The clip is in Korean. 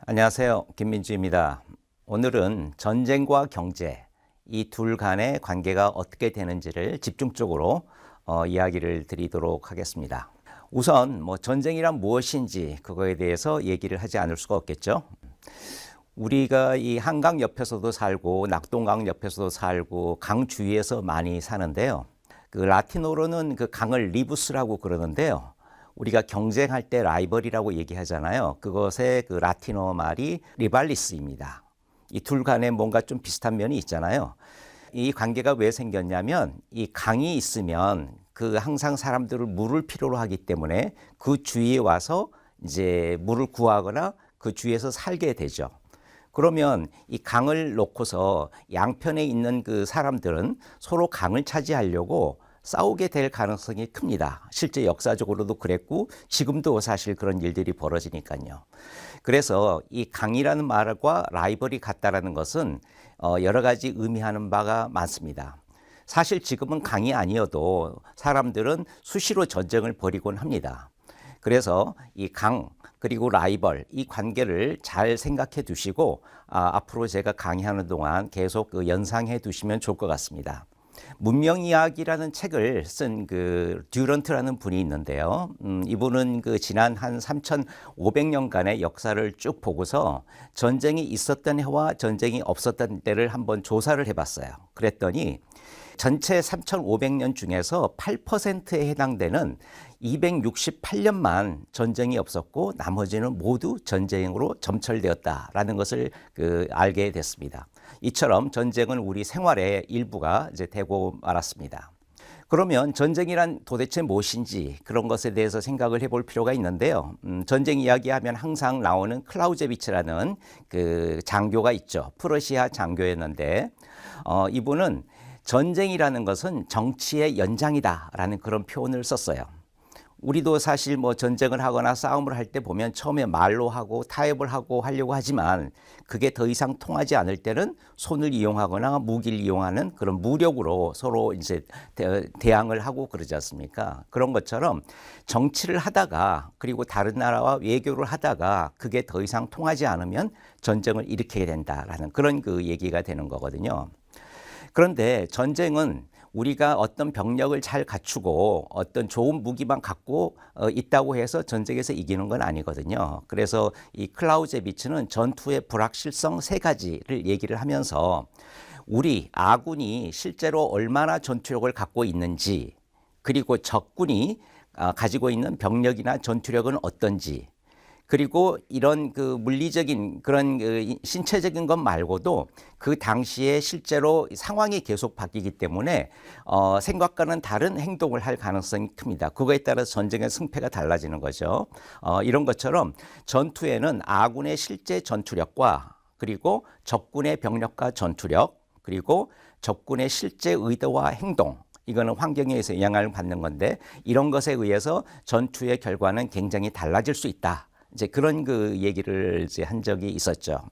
안녕하세요. 김민주입니다. 오늘은 전쟁과 경제, 이 둘 간의 관계가 어떻게 되는지를 집중적으로 이야기를 드리도록 하겠습니다. 우선 전쟁이란 무엇인지 그거에 대해서 얘기를 하지 않을 수가 없겠죠. 우리가 이 한강 옆에서도 살고 낙동강 옆에서도 살고 강 주위에서 많이 사는데요. 그 라틴어로는 그 강을 리부스라고 그러는데요. 우리가 경쟁할 때 라이벌이라고 얘기하잖아요. 그것의 그 라틴어 말이 리발리스입니다. 이 둘 간에 뭔가 좀 비슷한 면이 있잖아요. 이 관계가 왜 생겼냐면 이 강이 있으면 그 항상 사람들을 물을 필요로 하기 때문에 그 주위에 와서 이제 물을 구하거나 그 주위에서 살게 되죠. 그러면 이 강을 놓고서 양편에 있는 그 사람들은 서로 강을 차지하려고 싸우게 될 가능성이 큽니다. 실제 역사적으로도 그랬고 지금도 사실 그런 일들이 벌어지니까요. 그래서 이 강이라는 말과 라이벌이 같다라는 것은 여러 가지 의미하는 바가 많습니다. 사실 지금은 강이 아니어도 사람들은 수시로 전쟁을 벌이곤 합니다. 그래서 이 강 그리고 라이벌 이 관계를 잘 생각해 두시고 앞으로 제가 강의하는 동안 계속 연상해 두시면 좋을 것 같습니다. 문명이야기라는 책을 쓴 그 듀런트라는 분이 있는데요. 이분은 그 지난 한 3,500년간의 역사를 쭉 보고서 전쟁이 있었던 해와 전쟁이 없었던 때를 한번 조사를 해봤어요. 그랬더니 전체 3,500년 중에서 8%에 해당되는 268년만 전쟁이 없었고 나머지는 모두 전쟁으로 점철되었다라는 것을 알게 됐습니다. 이처럼 전쟁은 우리 생활의 일부가 이제 되고 말았습니다. 그러면 전쟁이란 도대체 무엇인지 그런 것에 대해서 생각을 해볼 필요가 있는데요. 전쟁 이야기하면 항상 나오는 클라우제비츠라는 그 장교가 있죠. 프러시아 장교였는데 이분은 전쟁이라는 것은 정치의 연장이다라는 그런 표현을 썼어요. 우리도 사실 전쟁을 하거나 싸움을 할 때 보면 처음에 말로 하고 타협을 하고 하려고 하지만 그게 더 이상 통하지 않을 때는 손을 이용하거나 무기를 이용하는 그런 무력으로 서로 이제 대항을 하고 그러지 않습니까? 그런 것처럼 정치를 하다가 그리고 다른 나라와 외교를 하다가 그게 더 이상 통하지 않으면 전쟁을 일으키게 된다라는 그런 그 얘기가 되는 거거든요. 그런데 전쟁은 우리가 어떤 병력을 잘 갖추고 어떤 좋은 무기만 갖고 있다고 해서 전쟁에서 이기는 건 아니거든요. 그래서 이 클라우제비츠는 전투의 불확실성 세 가지를 얘기를 하면서 우리 아군이 실제로 얼마나 전투력을 갖고 있는지 그리고 적군이 가지고 있는 병력이나 전투력은 어떤지 그리고 이런 그 물리적인 그런 그 신체적인 것 말고도 그 당시에 실제로 상황이 계속 바뀌기 때문에 생각과는 다른 행동을 할 가능성이 큽니다. 그거에 따라서 전쟁의 승패가 달라지는 거죠. 이런 것처럼 전투에는 아군의 실제 전투력과 그리고 적군의 병력과 전투력 그리고 적군의 실제 의도와 행동 이거는 환경에 의해서 영향을 받는 건데 이런 것에 의해서 전투의 결과는 굉장히 달라질 수 있다. 이제 그런 그 얘기를 이제 한 적이 있었죠.